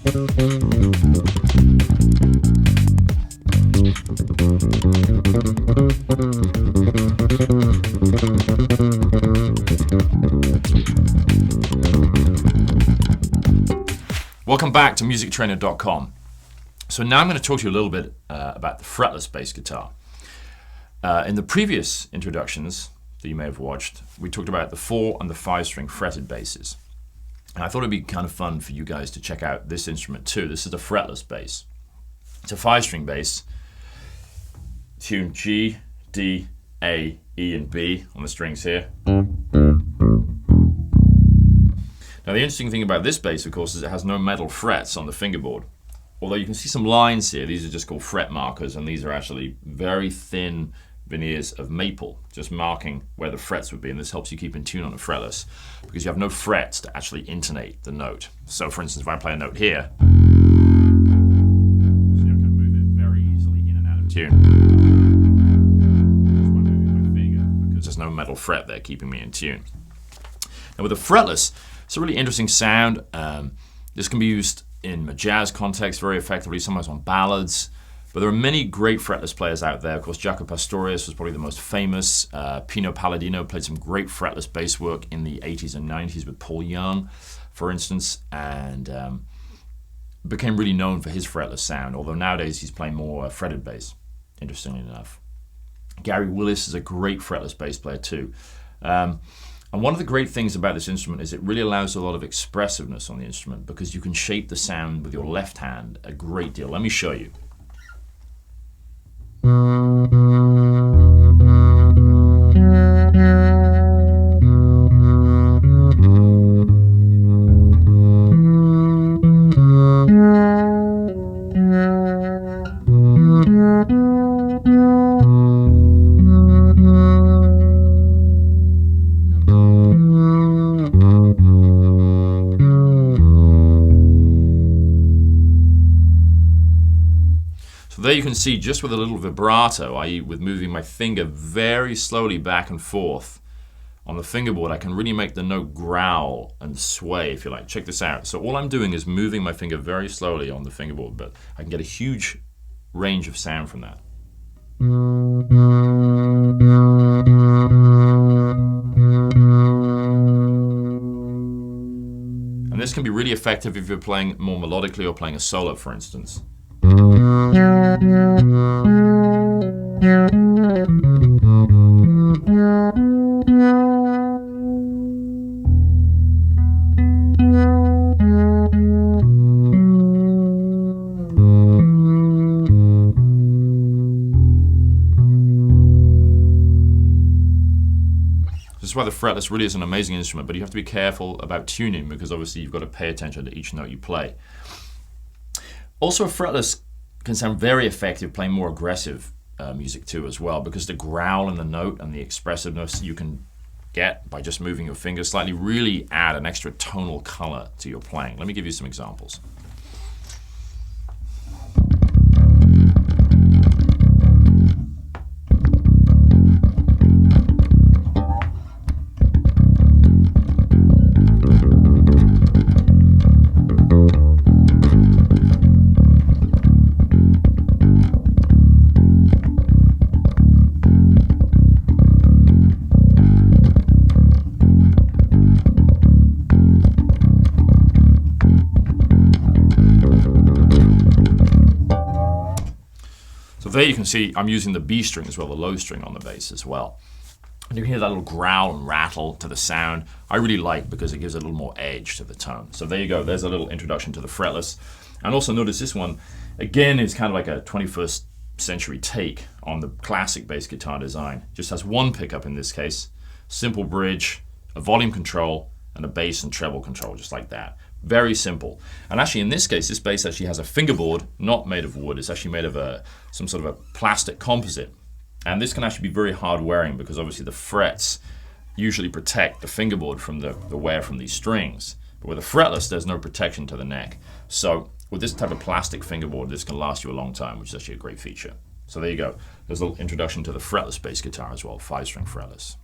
Welcome back to musictrainer.com. So now I'm going to talk to you a little bit about the fretless bass guitar. In the previous introductions that you may have watched, we talked about the 4 and the 5 string fretted basses. And I thought it'd be kind of fun for you guys to check out this instrument too. This is the fretless bass. It's a 5 string bass, tune G, D, A, E, and B on the strings here. Now the interesting thing about this bass, of course, is it has no metal frets on the fingerboard. Although you can see some lines here, these are just called fret markers, and these are actually very thin veneers of maple, just marking where the frets would be, and this helps you keep in tune on a fretless, because you have no frets to actually intonate the note. So for instance, if I play a note here, so I can move it very easily in and out of tune. Just by moving my finger, because there's no metal fret there keeping me in tune. Now with a fretless, it's a really interesting sound. This can be used in a jazz context very effectively, sometimes on ballads. But there are many great fretless players out there. Of course, Jaco Pastorius was probably the most famous. Pino Palladino played some great fretless bass work in the 80s and 90s with Paul Young, for instance, and became really known for his fretless sound, although nowadays he's playing more fretted bass, interestingly enough. Gary Willis is a great fretless bass player too. And one of the great things about this instrument is it really allows a lot of expressiveness on the instrument, because you can shape the sound with your left hand a great deal. Let me show you. There you can see, just with a little vibrato, i.e. with moving my finger very slowly back and forth on the fingerboard, I can really make the note growl and sway, if you like. Check this out. So all I'm doing is moving my finger very slowly on the fingerboard, but I can get a huge range of sound from that. And this can be really effective if you're playing more melodically or playing a solo, for instance. This is why the fretless really is an amazing instrument, but you have to be careful about tuning, because obviously you've got to pay attention to each note you play. Also, a fretless can sound very effective playing more aggressive music too as well, because the growl in the note and the expressiveness you can get by just moving your fingers slightly really add an extra tonal color to your playing. Let me give you some examples. There you can see I'm using the B string as well, the low string on the bass as well. And you hear that little growl and rattle to the sound. I really like, because it gives a little more edge to the tone. So there you go, there's a little introduction to the fretless. And also notice this one, again, is kind of like a 21st century take on the classic bass guitar design. Just has one pickup in this case, simple bridge, a volume control, and a bass and treble control, just like that. Very simple. And actually in this case, this bass actually has a fingerboard, not made of wood. It's actually made of some sort of a plastic composite. And this can actually be very hard wearing, because obviously the frets usually protect the fingerboard from the wear from these strings. But with a fretless, there's no protection to the neck. So with this type of plastic fingerboard, this can last you a long time, which is actually a great feature. So there you go. There's a little introduction to the fretless bass guitar as well, 5-string fretless.